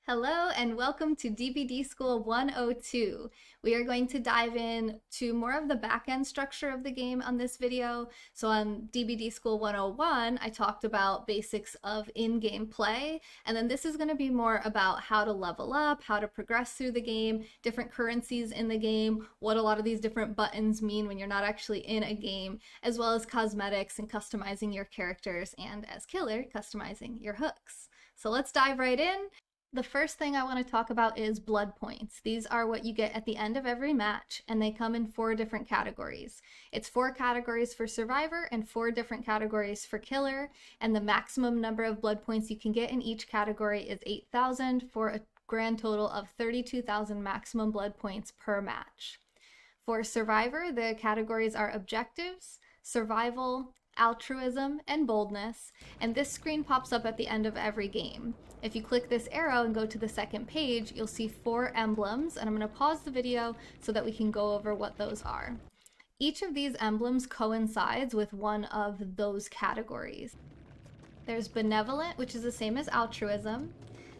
Hello and welcome to DBD School 102. We are going to dive in to more of the back-end structure of the game on this video. So on DBD School 101, I talked about basics of in-game play, and then this is going to be more about how to level up, how to progress through the game, different currencies in the game, what a lot of these different buttons mean when you're not actually in a game, as well as cosmetics and customizing your characters, and as killer, customizing your hooks. So let's dive right in. The first thing I want to talk about is blood points. These are what you get at the end of every match, and they come in 4 different categories. It's 4 categories for survivor and 4 different categories for killer, and the maximum number of blood points you can get in each category is 8,000 for a grand total of 32,000 maximum blood points per match. For survivor, the categories are objectives, survival, altruism, and boldness, and this screen pops up at the end of every game. If you click this arrow and go to the second page, you'll see 4 emblems, and I'm going to pause the video so that we can go over what those are. Each of these emblems coincides with one of those categories. There's benevolent, which is the same as altruism.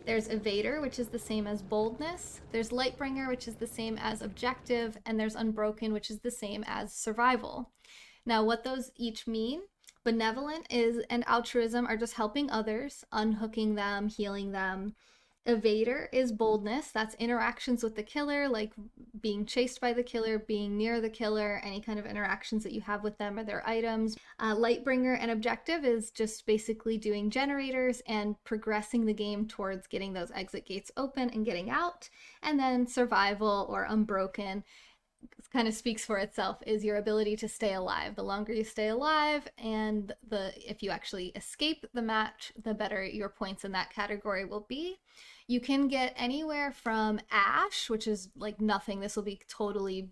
There's evader, which is the same as boldness. There's lightbringer, which is the same as objective, and there's unbroken, which is the same as survival. Now, what those each mean: benevolent and altruism are just helping others, unhooking them, healing them. Evader is boldness. That's interactions with the killer, like being chased by the killer, being near the killer, any kind of interactions that you have with them or their items. Lightbringer and objective is just basically doing generators and progressing the game towards getting those exit gates open and getting out. And then survival or unbroken kind of speaks for itself, is your ability to stay alive. The longer you stay alive, and if you actually escape the match, the better your points in that category will be. You can get anywhere from ash, which is like nothing. This will be totally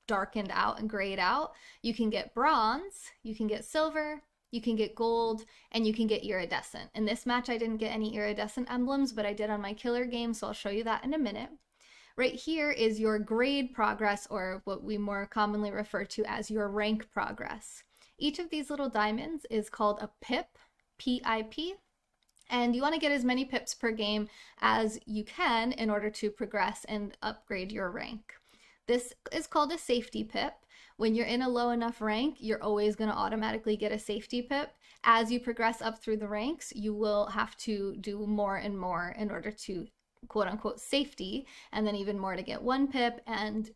darkened out and grayed out. You can get bronze, you can get silver, you can get gold, and you can get iridescent. In this match, I didn't get any iridescent emblems, but I did on my killer game, so I'll show you that in a minute. Right here is your grade progress, or what we more commonly refer to as your rank progress. Each of these little diamonds is called a pip, P-I-P, and you want to get as many pips per game as you can in order to progress and upgrade your rank. This is called a safety pip. When you're in a low enough rank, you're always going to automatically get a safety pip. As you progress up through the ranks, you will have to do more and more in order to quote-unquote safety, and then even more to get 1 pip, and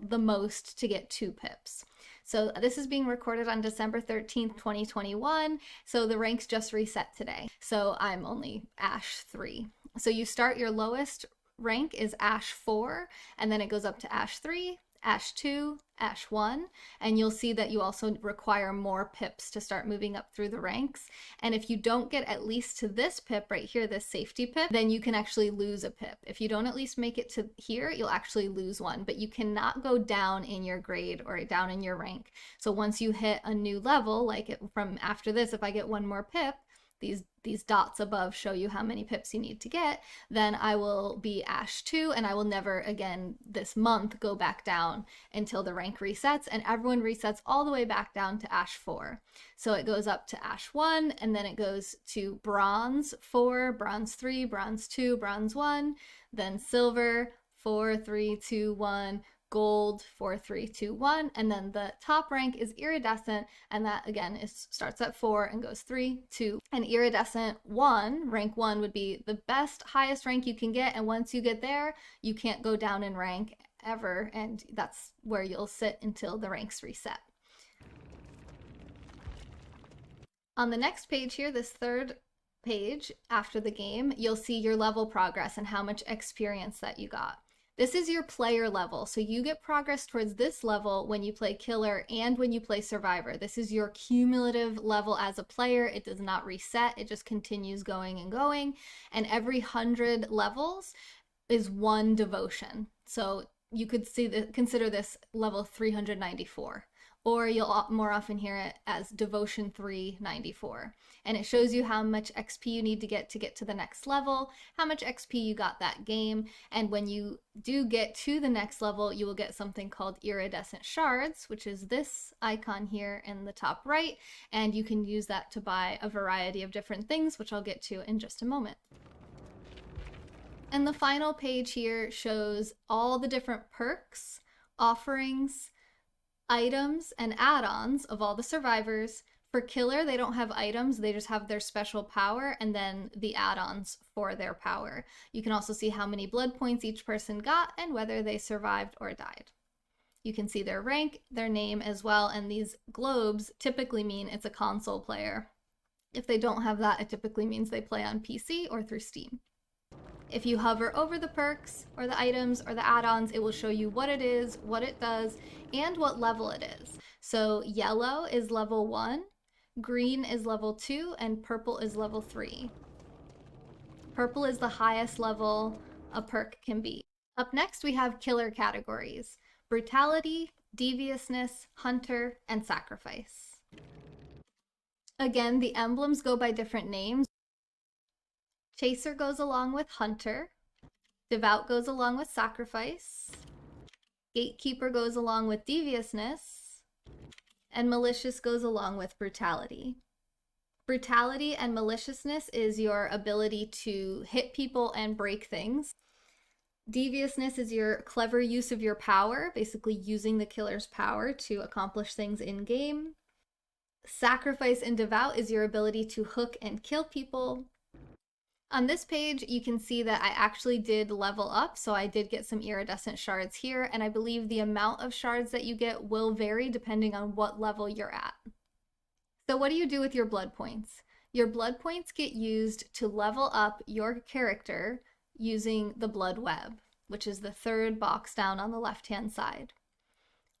the most to get 2 pips. So this is being recorded on December 13th, 2021, so the ranks just reset today. So I'm only Ash 3. So you start, your lowest rank is Ash 4, and then it goes up to Ash 3, Ash 2, Ash 1, and you'll see that you also require more pips to start moving up through the ranks. And if you don't get at least to this pip right here, this safety pip, then you can actually lose a pip. If you don't at least make it to here, you'll actually lose one, but you cannot go down in your grade or down in your rank. So once you hit a new level, like from after this, if I get 1 more pip, these dots above show you how many pips you need to get, then I will be Ash 2, and I will never again this month go back down until the rank resets, and everyone resets all the way back down to Ash 4. So it goes up to Ash 1, and then it goes to Bronze 4, Bronze 3, Bronze 2, Bronze 1, then Silver 4, 3, 2, 1, Gold 4, 3, 2, 1, and then the top rank is Iridescent, and that again starts at 4 and goes 3, 2, and Iridescent 1, rank 1 would be the best, highest rank you can get, and once you get there, you can't go down in rank ever, and that's where you'll sit until the ranks reset. On the next page here, this third page after the game, you'll see your level progress and how much experience that you got. This is your player level, so you get progress towards this level when you play killer and when you play survivor. This is your cumulative level as a player. It does not reset, it just continues going and going, and every 100 levels is 1 devotion. So you could consider this level 394. Or you'll more often hear it as Devotion 394. And it shows you how much XP you need to get to the next level, how much XP you got that game, and when you do get to the next level, you will get something called Iridescent Shards, which is this icon here in the top right, and you can use that to buy a variety of different things, which I'll get to in just a moment. And the final page here shows all the different perks, offerings, items, and add-ons of all the survivors. For Killer, they don't have items, they just have their special power and then the add-ons for their power. You can also see how many blood points each person got and whether they survived or died. You can see their rank, their name as well, and these globes typically mean it's a console player. If they don't have that, it typically means they play on PC or through Steam. If you hover over the perks or the items or the add-ons, it will show you what it is, what it does, and what level it is. So yellow is level 1, green is level 2, and purple is level 3. Purple is the highest level a perk can be. Up next, we have killer categories: brutality, deviousness, hunter, and sacrifice. Again, the emblems go by different names. Chaser goes along with hunter, devout goes along with sacrifice, gatekeeper goes along with deviousness, and malicious goes along with brutality. Brutality and maliciousness is your ability to hit people and break things. Deviousness is your clever use of your power, basically using the killer's power to accomplish things in game. Sacrifice and devout is your ability to hook and kill people. On this page, you can see that I actually did level up, so I did get some iridescent shards here, and I believe the amount of shards that you get will vary depending on what level you're at. So what do you do with your blood points? Your blood points get used to level up your character using the Bloodweb, which is the third box down on the left-hand side.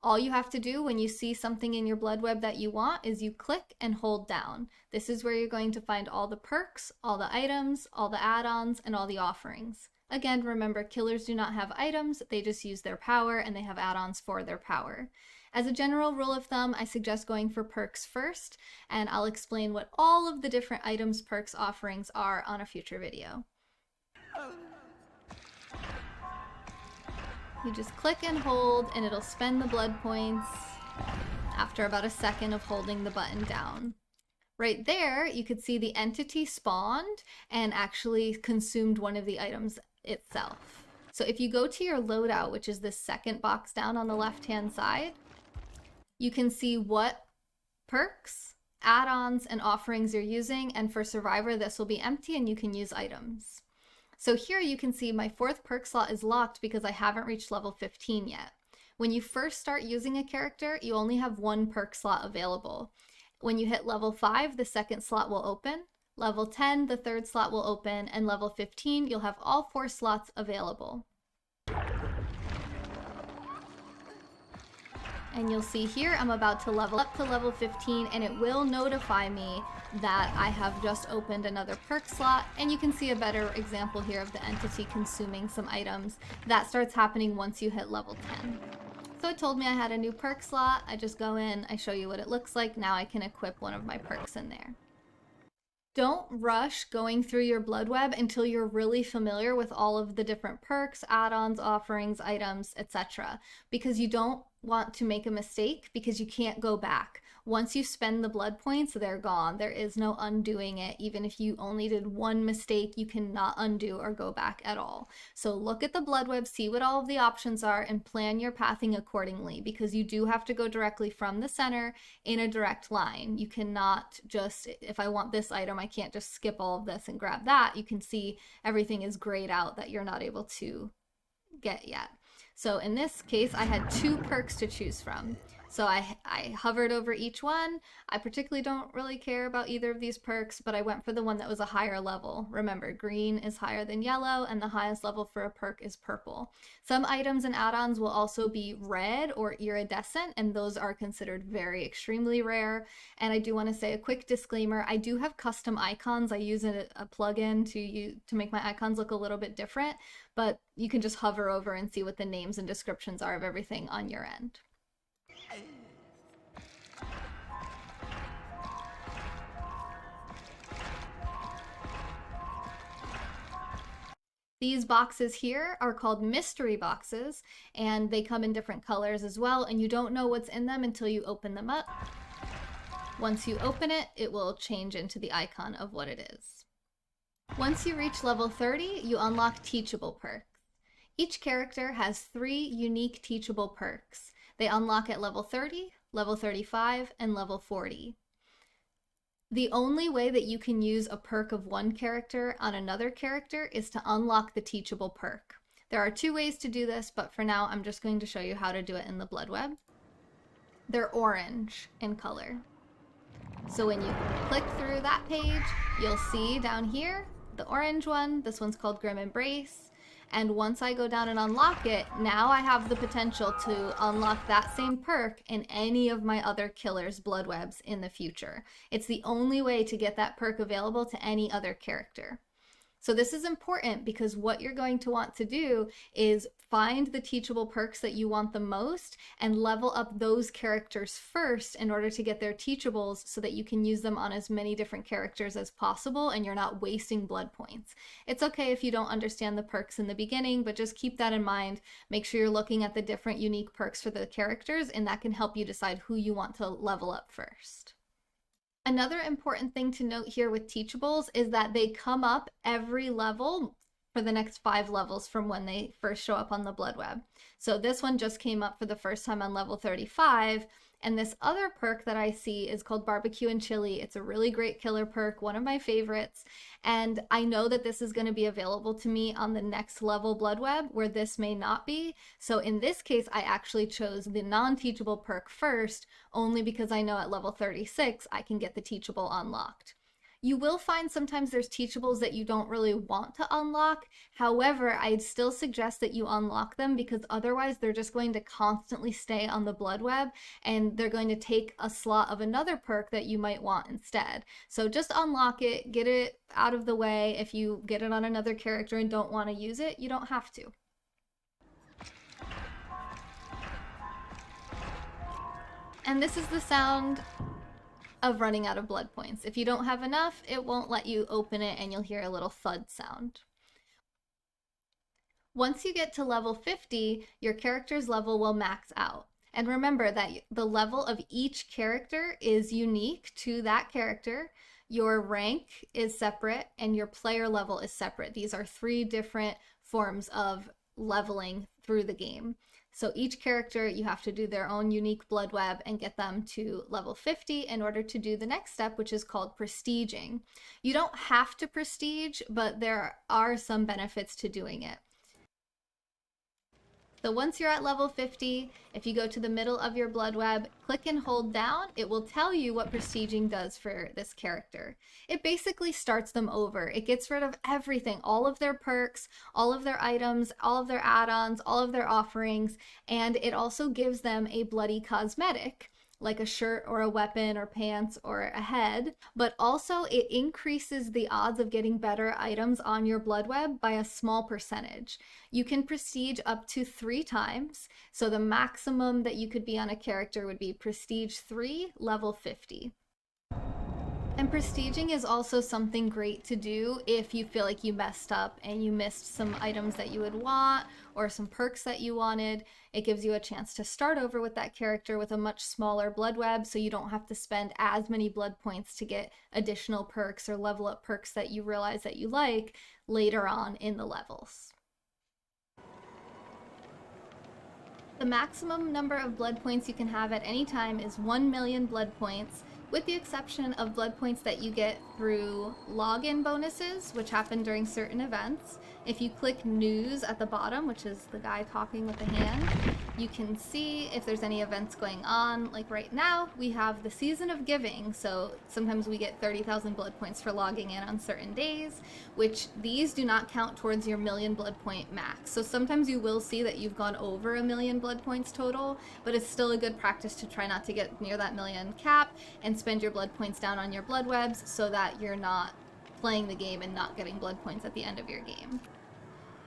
All you have to do when you see something in your Bloodweb that you want is you click and hold down. This is where you're going to find all the perks, all the items, all the add-ons, and all the offerings. Again, remember, killers do not have items, they just use their power, and they have add-ons for their power. As a general rule of thumb, I suggest going for perks first, and I'll explain what all of the different items, perks, offerings are on a future video. You just click and hold and it'll spend the blood points after about a second of holding the button down. Right there, you could see the entity spawned and actually consumed one of the items itself. So if you go to your loadout, which is the second box down on the left-hand side, you can see what perks, add-ons, and offerings you're using, and for Survivor, this will be empty and you can use items. So here you can see my 4th perk slot is locked because I haven't reached level 15 yet. When you first start using a character, you only have 1 perk slot available. When you hit level 5, the 2nd slot will open, level 10, the 3rd slot will open, and level 15, you'll have all 4 slots available. And you'll see here I'm about to level up to level 15 and it will notify me that I have just opened another perk slot, and you can see a better example here of the entity consuming some items. That starts happening once you hit level 10. So it told me I had a new perk slot. I just go in, I show you what it looks like. Now I can equip one of my perks in there. Don't rush going through your Bloodweb until you're really familiar with all of the different perks, add-ons, offerings, items, etc. Because you don't want to make a mistake because you can't go back. Once you spend the blood points, they're gone. There is no undoing it. Even if you only did one mistake, you cannot undo or go back at all. So look at the Bloodweb, see what all of the options are, and plan your pathing accordingly, because you do have to go directly from the center in a direct line. You cannot just, if I want this item, I can't just skip all of this and grab that. You can see everything is grayed out that you're not able to get yet. So in this case, I had 2 perks to choose from. So I hovered over each one. I particularly don't really care about either of these perks, but I went for the one that was a higher level. Remember, green is higher than yellow, and the highest level for a perk is purple. Some items and add-ons will also be red or iridescent, and those are considered very extremely rare. And I do want to say a quick disclaimer, I do have custom icons. I use a plugin to make my icons look a little bit different, but you can just hover over and see what the names and descriptions are of everything on your end. These boxes here are called mystery boxes, and they come in different colors as well, and you don't know what's in them until you open them up. Once you open it, it will change into the icon of what it is. Once you reach level 30, you unlock Teachable Perks. Each character has 3 unique Teachable Perks. They unlock at level 30, level 35, and level 40. The only way that you can use a perk of one character on another character is to unlock the Teachable Perk. There are 2 ways to do this, but for now I'm just going to show you how to do it in the Bloodweb. They're orange in color. So when you click through that page, you'll see down here the orange one. This one's called Grim Embrace. And once I go down and unlock it, now I have the potential to unlock that same perk in any of my other killers' Bloodwebs in the future. It's the only way to get that perk available to any other character. So this is important because what you're going to want to do is find the Teachable Perks that you want the most and level up those characters first in order to get their teachables so that you can use them on as many different characters as possible and you're not wasting blood points. It's okay if you don't understand the perks in the beginning, but just keep that in mind. Make sure you're looking at the different unique perks for the characters, and that can help you decide who you want to level up first. Another important thing to note here with teachables is that they come up every level for the next 5 levels from when they first show up on the Bloodweb. So this one just came up for the first time on level 35, and this other perk that I see is called Barbecue and Chili. It's a really great killer perk, one of my favorites, and I know that this is going to be available to me on the next level Bloodweb where this may not be. So in this case, I actually chose the non-teachable perk first, only because I know at level 36 I can get the teachable unlocked. You will find sometimes there's teachables that you don't really want to unlock. However, I'd still suggest that you unlock them because otherwise they're just going to constantly stay on the Bloodweb and they're going to take a slot of another perk that you might want instead. So just unlock it, get it out of the way. If you get it on another character and don't want to use it, you don't have to. And this is the sound of running out of blood points. If you don't have enough, it won't let you open it and you'll hear a little thud sound. Once you get to level 50, your character's level will max out. And remember that the level of each character is unique to that character. Your rank is separate and your player level is separate. These are 3 different forms of leveling through the game. So each character, you have to do their own unique Bloodweb and get them to level 50 in order to do the next step, which is called prestiging. You don't have to prestige, but there are some benefits to doing it. So once you're at level 50, if you go to the middle of your Bloodweb, click and hold down, it will tell you what prestiging does for this character. It basically starts them over. It gets rid of everything, all of their perks, all of their items, all of their add-ons, all of their offerings, and it also gives them a bloody cosmetic, like a shirt or a weapon or pants or a head, but also it increases the odds of getting better items on your Bloodweb by a small percentage. You can prestige up to 3 times, so the maximum that you could be on a character would be prestige 3, level 50. And prestiging is also something great to do if you feel like you messed up and you missed some items that you would want or some perks that you wanted. It gives you a chance to start over with that character with a much smaller Bloodweb, so you don't have to spend as many blood points to get additional perks or level up perks that you realize that you like later on in the levels. The maximum number of blood points you can have at any time is 1 million blood points, with the exception of blood points that you get through login bonuses, which happen during certain events. If you click news at the bottom, which is the guy talking with the hand, you can see if there's any events going on. Like right now, we have the Season of Giving, so sometimes we get 30,000 blood points for logging in on certain days, which these do not count towards your million blood point max. So sometimes you will see that you've gone over 1 million blood points total, but it's still a good practice to try not to get near that million cap and spend your blood points down on your Bloodwebs so that you're not playing the game and not getting blood points at the end of your game.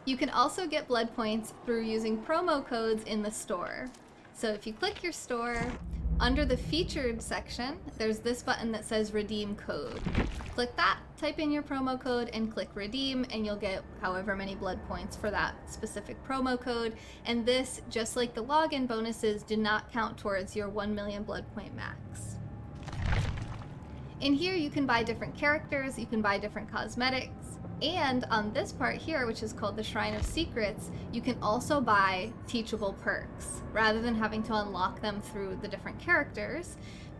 You can also get blood points through using promo codes in the store. So if you click your store, under the featured section, there's this button that says redeem code. Click that, type in your promo code, and click redeem, and you'll get however many blood points for that specific promo code. And this, just like the login bonuses, do not count towards your 1 million blood point max. In here, you can buy different characters, you can buy different cosmetics. And on this part here, which is called the Shrine of Secrets, you can also buy Teachable Perks, rather than having to unlock them through the different characters.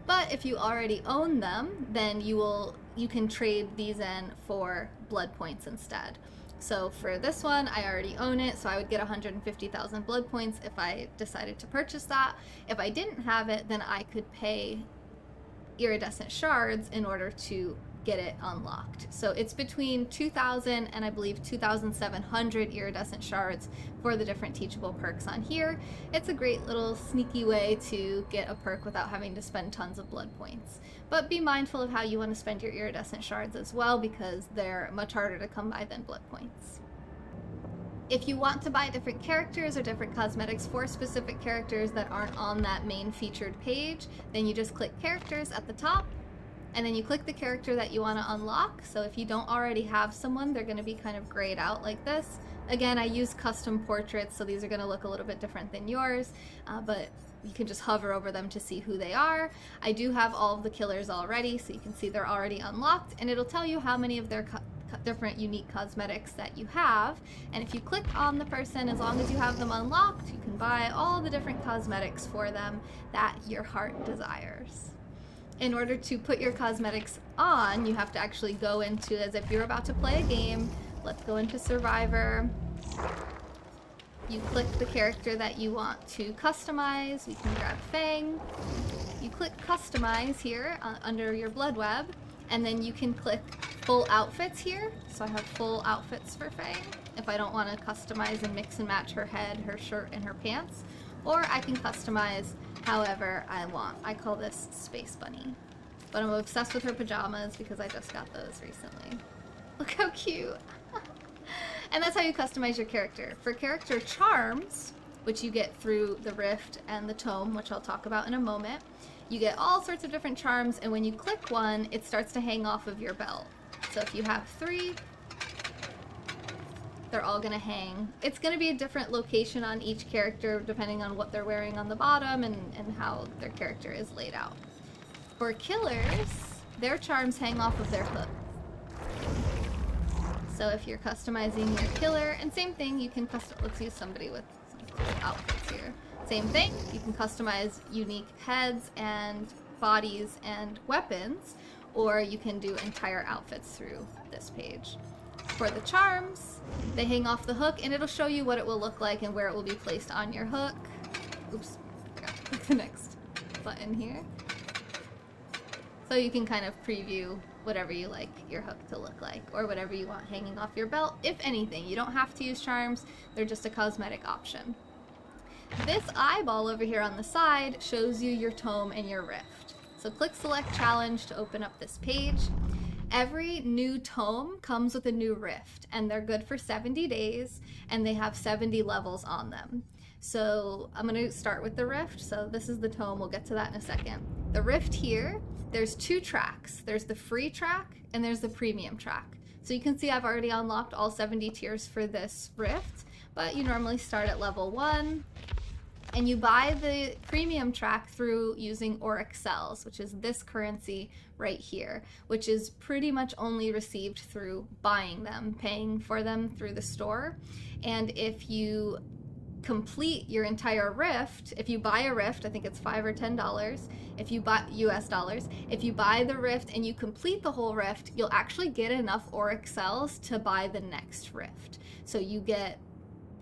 But if you already own them, then you can trade these in for Bloodpoints instead. So for this one, I already own it, so I would get 150,000 Bloodpoints if I decided to purchase that. If I didn't have it, then I could pay Iridescent Shards in order to get it unlocked. So it's between 2,000 and I believe 2,700 Iridescent Shards for the different teachable perks on here. It's a great little sneaky way to get a perk without having to spend tons of blood points. But be mindful of how you want to spend your Iridescent Shards as well, because they're much harder to come by than blood points. If you want to buy different characters or different cosmetics for specific characters that aren't on that main featured page, then you just click characters at the top, and then you click the character that you want to unlock. So if you don't already have someone, they're going to be kind of grayed out like this. Again, I use custom portraits, so these are going to look a little bit different than yours, but you can just hover over them to see who they are. I do have all of the killers already, so you can see they're already unlocked, and it'll tell you how many of their different unique cosmetics that you have. And if you click on the person, as long as you have them unlocked, you can buy all the different cosmetics for them that your heart desires. In order to put your cosmetics on, you have to actually go into, as if you're about to play a game. Let's go into Survivor. You click the character that you want to customize. We can grab Fang. You click Customize here under your Bloodweb, and then you can click Full Outfits here. So I have full outfits for Fang if I don't want to customize and mix and match her head, her shirt, and her pants. Or I can customize however I want. I call this Space Bunny. But I'm obsessed with her pajamas because I just got those recently. Look how cute. And that's how you customize your character. For character charms, which you get through the Rift and the Tome, which I'll talk about in a moment, you get all sorts of different charms, and when you click one, it starts to hang off of your belt. So if you have 3, they're all gonna hang. It's gonna be a different location on each character depending on what they're wearing on the bottom and how their character is laid out. For killers, their charms hang off of their hook. So if you're customizing your killer, and same thing, you can let's use somebody with some cool outfits here. Same thing, you can customize unique heads and bodies and weapons, or you can do entire outfits through this page. For the charms, they hang off the hook, and it'll show you what it will look like and where it will be placed on your hook. Oops, forgot to click the next button here. So you can kind of preview whatever you like your hook to look like, or whatever you want hanging off your belt. If anything, you don't have to use charms, they're just a cosmetic option. This eyeball over here on the side shows you your tome and your rift. So click Select Challenge to open up this page. Every new tome comes with a new rift, and they're good for 70 days, and they have 70 levels on them. So I'm going to start with the rift. So this is the tome, we'll get to that in a second. The rift here, there's 2 tracks. There's the free track and there's the premium track. So you can see I've already unlocked all 70 tiers for this rift, but you normally start at level 1, and you buy the premium track through using Auric cells, which is this currency right here, which is pretty much only received through buying them, paying for them through the store. And if you complete your entire rift, if you buy a rift, I think it's $5 or $10, if you buy US dollars, if you buy the rift and you complete the whole rift, you'll actually get enough Auric cells to buy the next rift. So you get,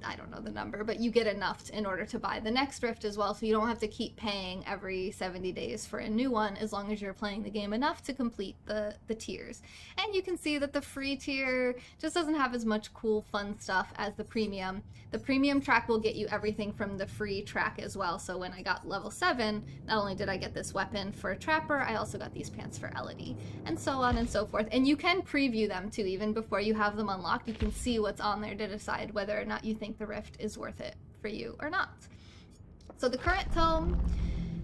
I don't know the number, but you get enough in order to buy the next rift as well, so you don't have to keep paying every 70 days for a new one, as long as you're playing the game enough to complete the tiers. And you can see that the free tier just doesn't have as much cool fun stuff as the premium. The premium track will get you everything from the free track as well. So when I got level 7, not only did I get this weapon for Trapper, I also got these pants for Elodie, and so on and so forth. And you can preview them too, even before you have them unlocked. You can see what's on there to decide whether or not you think the rift is worth it for you or not. So the current tome,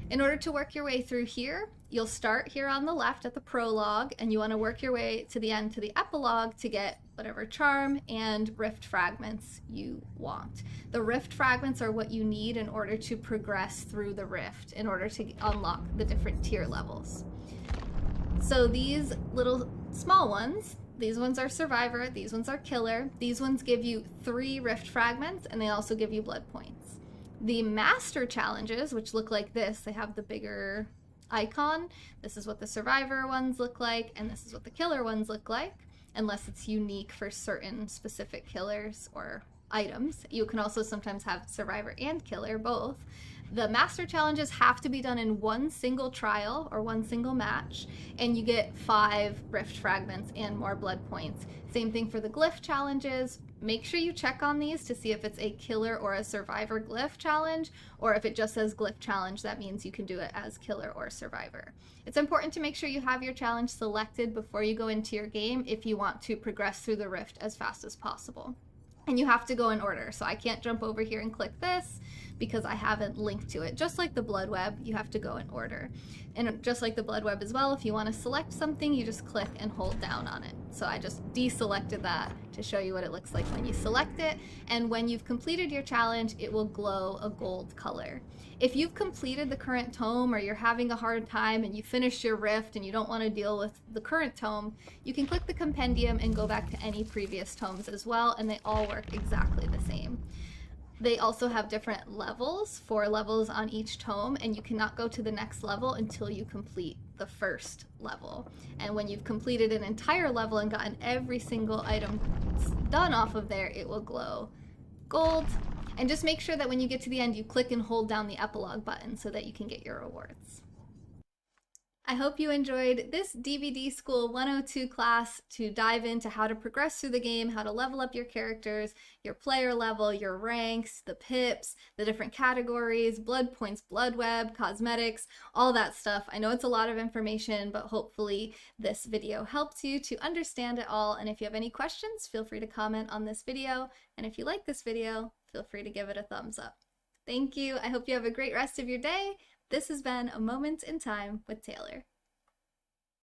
in order to work your way through here, you'll start here on the left at the prologue, and you want to work your way to the end to the epilogue to get whatever charm and rift fragments you want. The rift fragments are what you need in order to progress through the rift, in order to unlock the different tier levels. So these little small ones, These ones are Survivor, these ones are Killer. These ones give you 3 Rift Fragments, and they also give you Blood Points. The Master Challenges, which look like this, they have the bigger icon. This is what the Survivor ones look like, and this is what the Killer ones look like, unless it's unique for certain specific killers or items. You can also sometimes have Survivor and Killer, both. The Master Challenges have to be done in one single trial or one single match, and you get 5 Rift Fragments and more Blood Points. Same thing for the Glyph Challenges. Make sure you check on these to see if it's a Killer or a Survivor Glyph Challenge, or if it just says Glyph Challenge, that means you can do it as Killer or Survivor. It's important to make sure you have your challenge selected before you go into your game if you want to progress through the Rift as fast as possible. And you have to go in order, so I can't jump over here and click this because I haven't linked to it. Just like the Bloodweb, you have to go in order. And just like the Bloodweb as well, if you want to select something, you just click and hold down on it. So I just deselected that to show you what it looks like when you select it. And when you've completed your challenge, it will glow a gold color. If you've completed the current tome, or you're having a hard time and you finished your rift and you don't want to deal with the current tome, you can click the compendium and go back to any previous tomes as well, and they all work exactly the same. They also have different levels, 4 levels on each tome, and you cannot go to the next level until you complete the first level. And when you've completed an entire level and gotten every single item done off of there, it will glow gold. And just make sure that when you get to the end, you click and hold down the epilogue button so that you can get your rewards. I hope you enjoyed this DBD School 102 class to dive into how to progress through the game, how to level up your characters, your player level, your ranks, the pips, the different categories, blood points, Bloodweb, cosmetics, all that stuff. I know it's a lot of information, but hopefully this video helped you to understand it all. And if you have any questions, feel free to comment on this video. And if you like this video, feel free to give it a thumbs up. Thank you. I hope you have a great rest of your day. This has been A Moment in Time with Taylor.